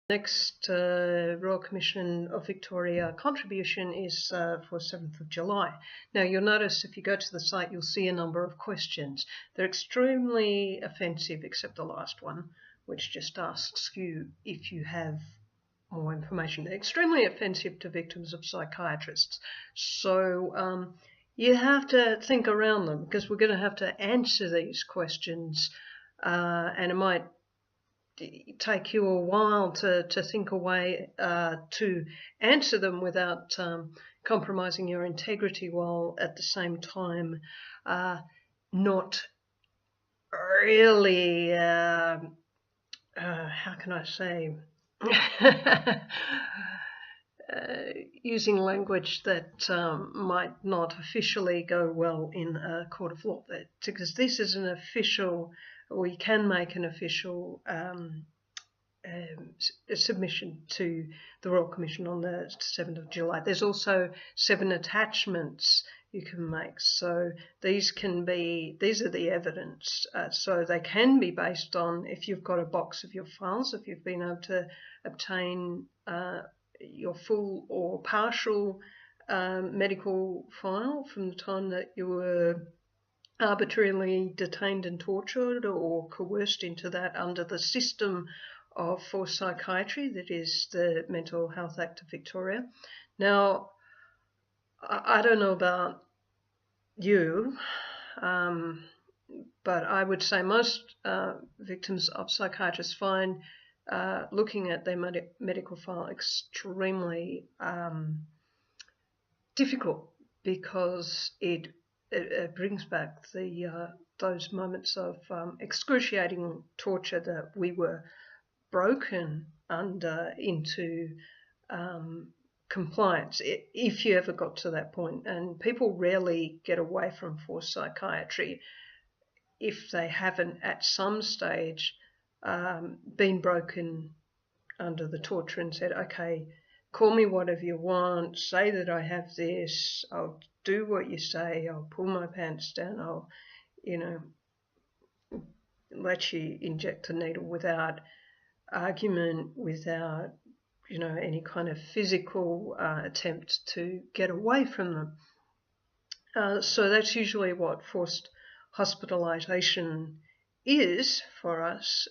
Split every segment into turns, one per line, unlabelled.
Next Royal Commission of Victoria contribution is for 7th of July. Now you'll notice if you go to the site you'll see a number of questions. They're extremely offensive except the last one, which just asks you if you have more information. They're extremely offensive to victims of psychiatrists. So you have to think around them because we're going to have to answer these questions and it might take you a while to think a way to answer them without compromising your integrity, while at the same time not really, how can I say, using language that might not officially go well in a court of law. Because this is an official, we can make an official submission to the Royal Commission on the 7th of July. There's also 7 attachments you can make. So these are the evidence. So they can be based on if you've got a box of your files, if you've been able to obtain your full or partial medical file from the time that you were arbitrarily detained and tortured or coerced into that under the system for psychiatry, that is the Mental Health Act of Victoria. Now, I don't know about you, but I would say most victims of psychiatrists find looking at their medical file extremely difficult, because it brings back those moments of excruciating torture that we were broken under into compliance, if you ever got to that point. And people rarely get away from forced psychiatry if they haven't at some stage been broken under the torture and said, okay, call me whatever you want, say that I have this, I'll do what you say, I'll pull my pants down, I'll, let you inject a needle without argument, without, any kind of physical attempt to get away from them. So that's usually what forced hospitalisation is for us.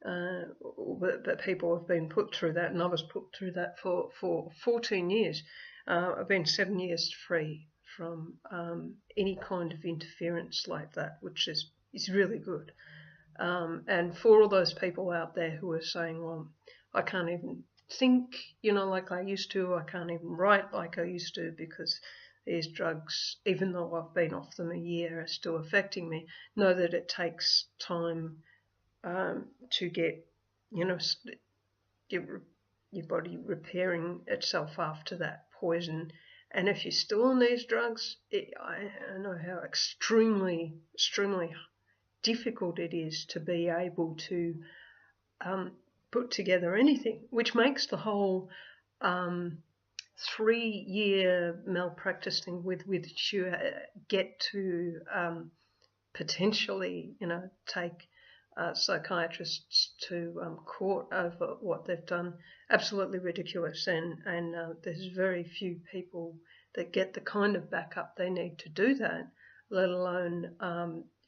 But people have been put through that, and I was put through that for 14 years. I've been 7 years free from any kind of interference like that, which is really good. And for all those people out there who are saying, well, I can't even think, like I used to, I can't even write like I used to because these drugs, even though I've been off them a year, are still affecting me, know that it takes time to get, your body repairing itself after that poison. And if you're still on these drugs, I know how extremely difficult it is to be able to put together anything, which makes the whole 3-year malpractice thing with which you get to potentially, take psychiatrists to court over what they've done, absolutely ridiculous. And there's very few people that get the kind of backup they need to do that, let alone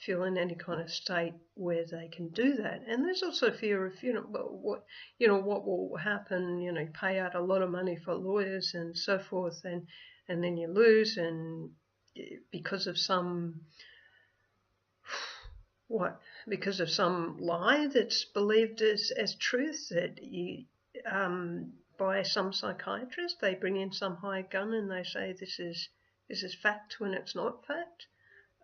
feel in any kind of state where they can do that. And there's also fear of, what will happen, you pay out a lot of money for lawyers and so forth, and then you lose, and because of some lie that's believed as truth, that you by some psychiatrist, they bring in some hired gun and they say this is fact when it's not fact.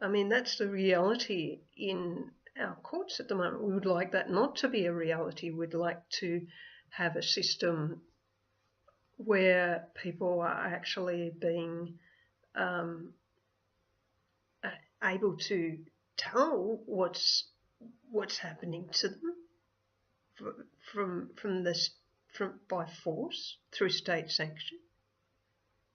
I mean, that's the reality in our courts at the moment. We would like that not to be a reality. We'd like to have a system where people are actually being able to tell what's happening to them by force through state sanction,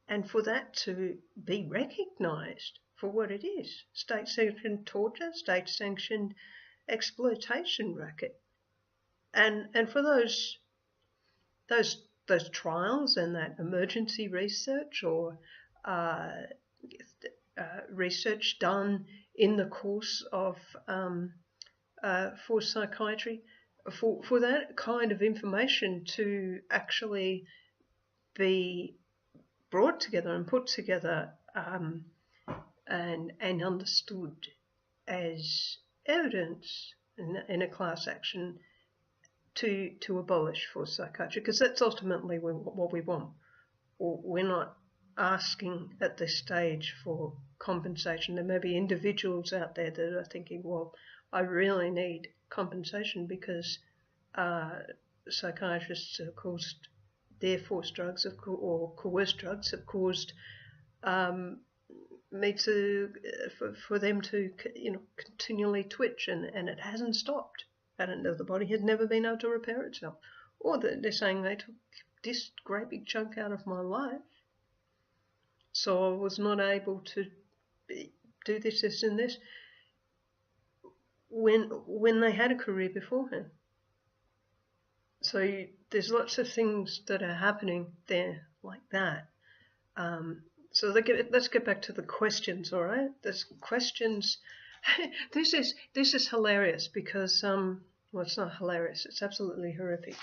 and for that to be recognised for what it is: state-sanctioned torture, state-sanctioned exploitation racket. And for those those trials and that emergency research or research done in the course of for psychiatry, for that kind of information to actually be brought together and put together and understood as evidence in a class action to abolish forced psychiatry, because that's ultimately what we want. We're not asking at this stage for compensation. There may be individuals out there that are thinking, well, I really need compensation because psychiatrists have caused their forced drugs or coerced drugs have caused me to for them to continually twitch and it hasn't stopped. And the body has never been able to repair itself. Or they're saying they took this great big chunk out of my life, so I was not able to do this, this, and this when they had a career beforehand. So there's lots of things that are happening there like that. So let's get back to the questions, all right? There's questions. This is hilarious because well, it's not hilarious. It's absolutely horrific.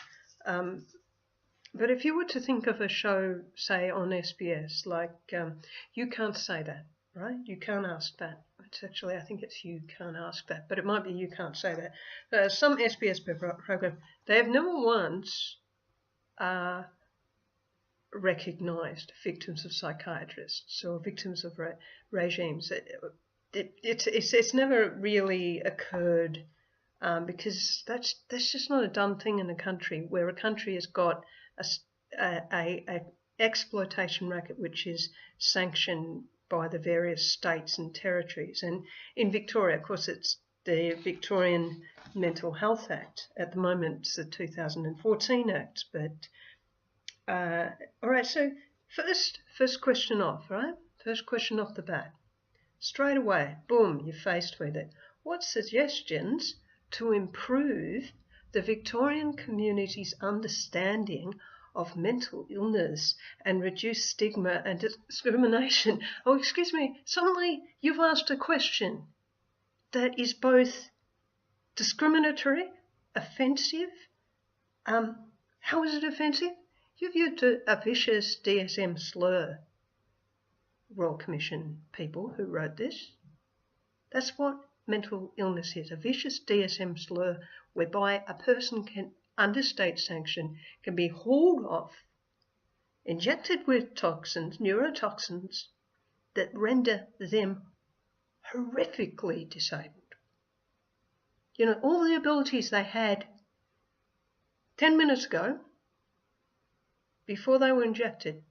But if you were to think of a show, say on SBS, like You Can't Say That, right? You can't ask that. It's actually, I think it's You Can't Ask That, but it might be You Can't Say That. Some SBS program, they have never once recognised victims of psychiatrists or victims of regimes. It's never really occurred because that's just not a done thing in a country where a country has got a exploitation racket which is sanctioned by the various states and territories. And in Victoria, of course, it's the Victorian Mental Health Act. At the moment, it's the 2014 Act. But all right, so first question off, right? First question off the bat. Straight away, boom, you're faced with it. What suggestions to improve the Victorian community's understanding of mental illness and reduce stigma and discrimination? Oh, excuse me, suddenly you've asked a question that is both discriminatory, offensive. How is it offensive? You've used a vicious DSM slur, Royal Commission people who wrote this. That's what mental illness is, a vicious DSM slur whereby a person can, under state sanction, can be hauled off, injected with toxins, neurotoxins, that render them horrifically disabled. You know, all the abilities they had 10 minutes ago, before they were injected,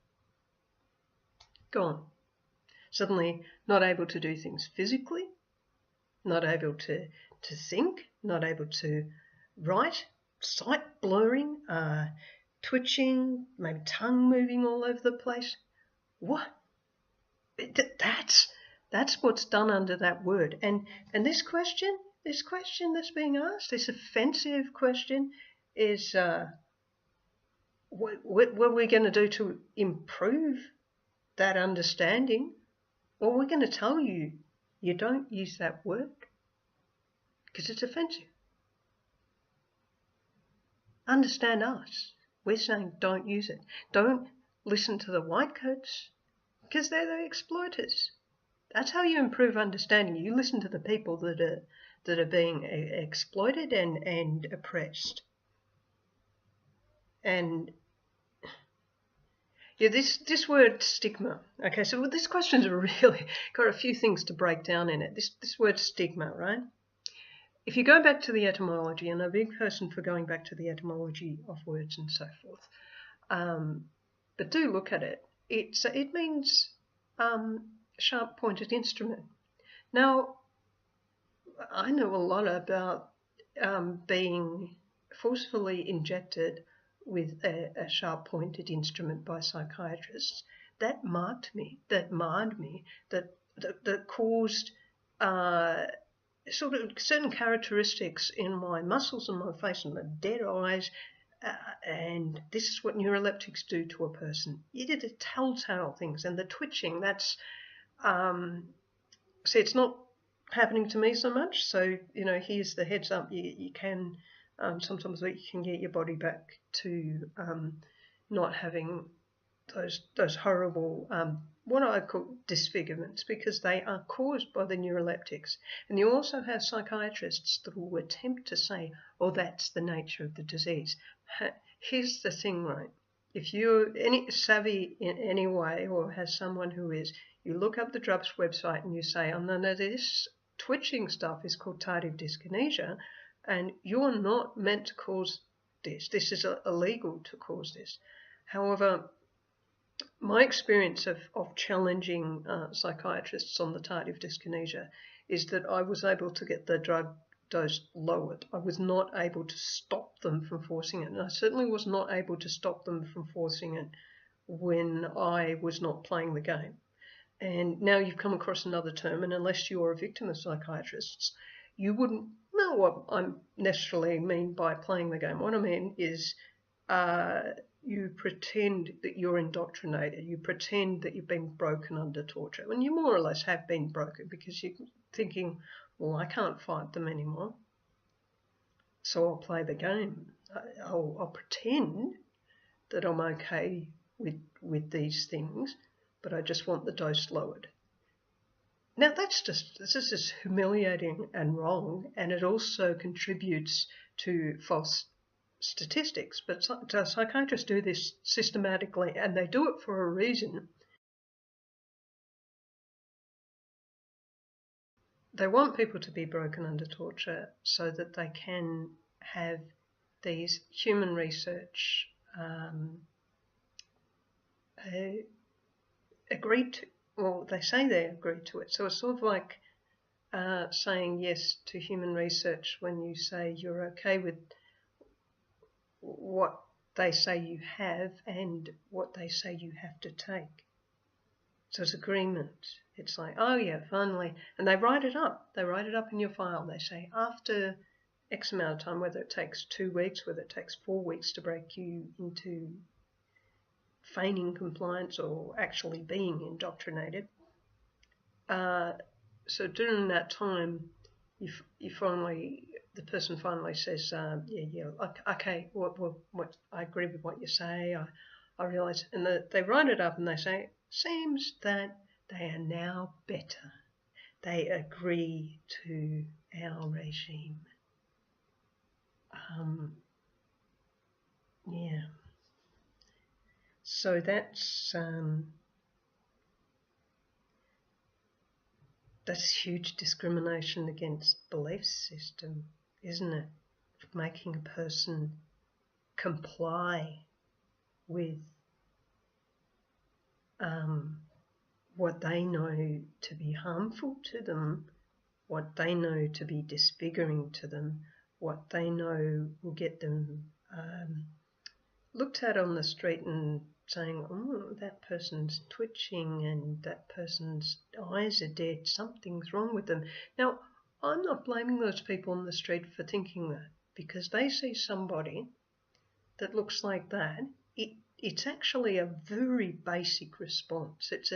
gone. Suddenly not able to do things physically, not able to think, not able to write, sight blurring, twitching, maybe tongue moving all over the place. What? That's what's done under that word. And this question that's being asked, this offensive question, is what are we going to do to improve that understanding? Well, we're going to tell you, you don't use that word because it's offensive. Understand us. We're saying don't use it. Don't listen to the white coats because they're the exploiters. That's how you improve understanding. You listen to the people that are being exploited and oppressed. And yeah, this word stigma. Okay, so this question's really got a few things to break down in it. This word stigma, right? If you go back to the etymology, and I'm a big person for going back to the etymology of words and so forth, but do look at it. It means sharp-pointed instrument. Now, I know a lot about being forcefully injected with a sharp-pointed instrument by psychiatrists. That marred me, that caused sort of certain characteristics in my muscles and my face and my dead eyes, and this is what neuroleptics do to a person. You did the telltale things, and the twitching, that's, see, it's not happening to me so much, so, here's the heads up. You can, sometimes you can get your body back to not having those horrible, what I call disfigurements, because they are caused by the neuroleptics. And you also have psychiatrists that will attempt to say, oh, that's the nature of the disease. Here's the thing, right? If you're savvy in any way, or has someone who is, you look up the drugs website and you say, oh, no, this twitching stuff is called tardive dyskinesia, and you're not meant to cause this. This is illegal to cause this. However, my experience of challenging psychiatrists on the tardive dyskinesia is that I was able to get the drug dose lowered. I was not able to stop them from forcing it. And I certainly was not able to stop them from forcing it when I was not playing the game. And now you've come across another term, and unless you're a victim of psychiatrists, you wouldn't know what I necessarily mean by playing the game. What I mean is you pretend that you're indoctrinated. You pretend that you've been broken under torture. And you more or less have been broken, because you're thinking, well, I can't fight them anymore, so I'll play the game. I'll pretend that I'm okay with these things, but I just want the dose lowered. Now, this is humiliating and wrong, and it also contributes to false statistics. But psychiatrists do this systematically, and they do it for a reason. They want people to be broken under torture so that they can have these human research agreed to. Well, they say they agreed to it. So it's sort of like saying yes to human research when you say you're okay with what they say you have and what they say you have to take. So it's agreement. It's like, oh yeah, finally. And they write it up. They write it up in your file. They say after X amount of time, whether it takes 2 weeks, whether it takes 4 weeks to break you into feigning compliance or actually being indoctrinated. So during that time, the person finally says, okay, what I agree with what you say. I realise, and they write it up and they say, seems that they are now better. They agree to our regime. Yeah. So that's huge discrimination against belief system, isn't it? Making a person comply with what they know to be harmful to them, what they know to be disfiguring to them, what they know will get them looked at on the street and saying, oh, that person's twitching and that person's eyes are dead, something's wrong with them. Now, I'm not blaming those people on the street for thinking that, because they see somebody that looks like that. It's actually a very basic response. It's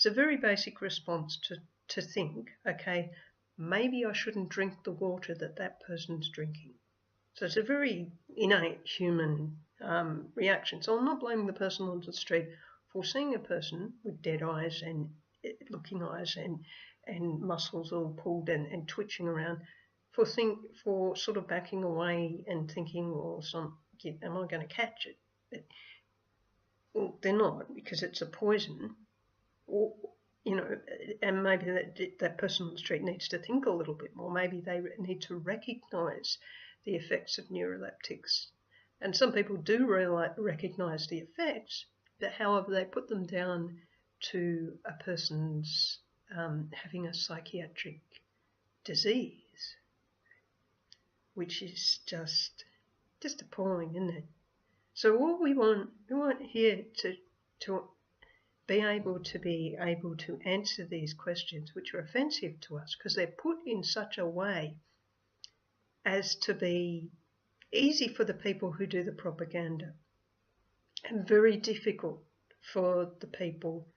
a very basic response to think, okay, maybe I shouldn't drink the water that person's drinking. So it's a very innate human reaction. So I'm not blaming the person on the street for seeing a person with dead eyes and looking eyes and muscles all pulled and twitching around for sort of backing away and thinking, well, am I going to catch it? Well, they're not, because it's a poison. Or, and maybe that person on the street needs to think a little bit more. Maybe they need to recognise the effects of neuroleptics. And some people do recognise the effects, but however they put them down to a person's having a psychiatric disease, which is just appalling, isn't it? So what we want here to be able to answer these questions, which are offensive to us because they're put in such a way as to be easy for the people who do the propaganda and very difficult for the people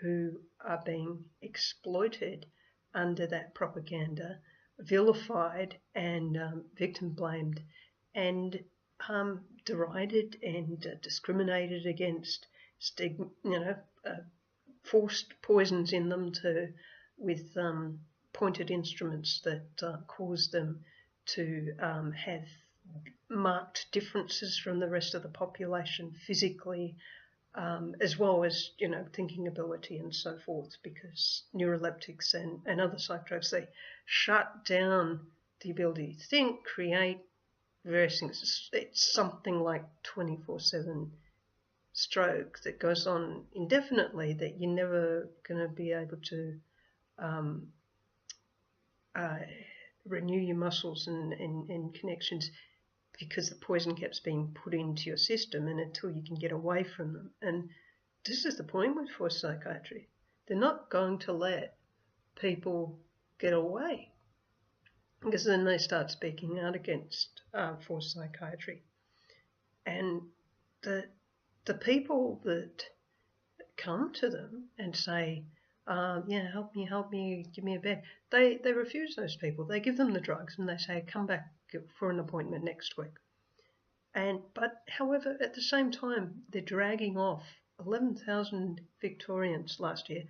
who are being exploited under that propaganda, vilified and victim blamed and derided and discriminated against, forced poisons in them with pointed instruments that cause them to have marked differences from the rest of the population physically, as well as, thinking ability and so forth, because neuroleptics and other psych drugs, they shut down the ability to think, create various things. It's something like 24/7 stroke that goes on indefinitely, that you're never going to be able to renew your muscles and connections, because the poison keeps being put into your system, and until you can get away from them. And this is the point with forced psychiatry. They're not going to let people get away, because then they start speaking out against forced psychiatry. And the people that come to them and say, help me, give me a bed, they refuse those people. They give them the drugs and they say, come back for an appointment next week. But however, at the same time, they're dragging off 11,000 Victorians last year.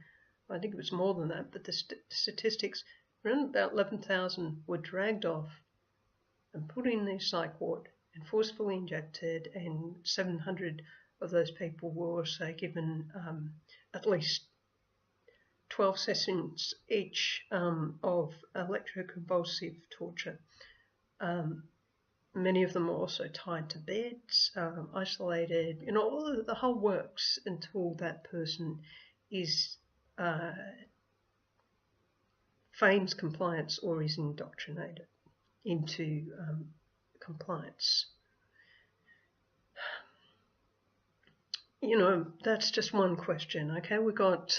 I think it was more than that, but the statistics, around about 11,000 were dragged off and put in their psych ward and forcefully injected, and 700 of those people were also given at least 12 sessions each of electroconvulsive torture. Many of them were also tied to beds, isolated, all the whole works, until that person is feigns compliance or is indoctrinated into compliance. That's just one question. Okay, we've got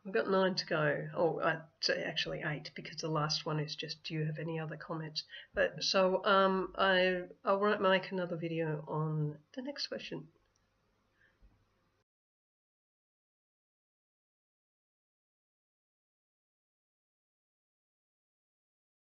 9 to go. Oh, actually 8, because the last one is just, do you have any other comments? But so I'll make another video on the next question.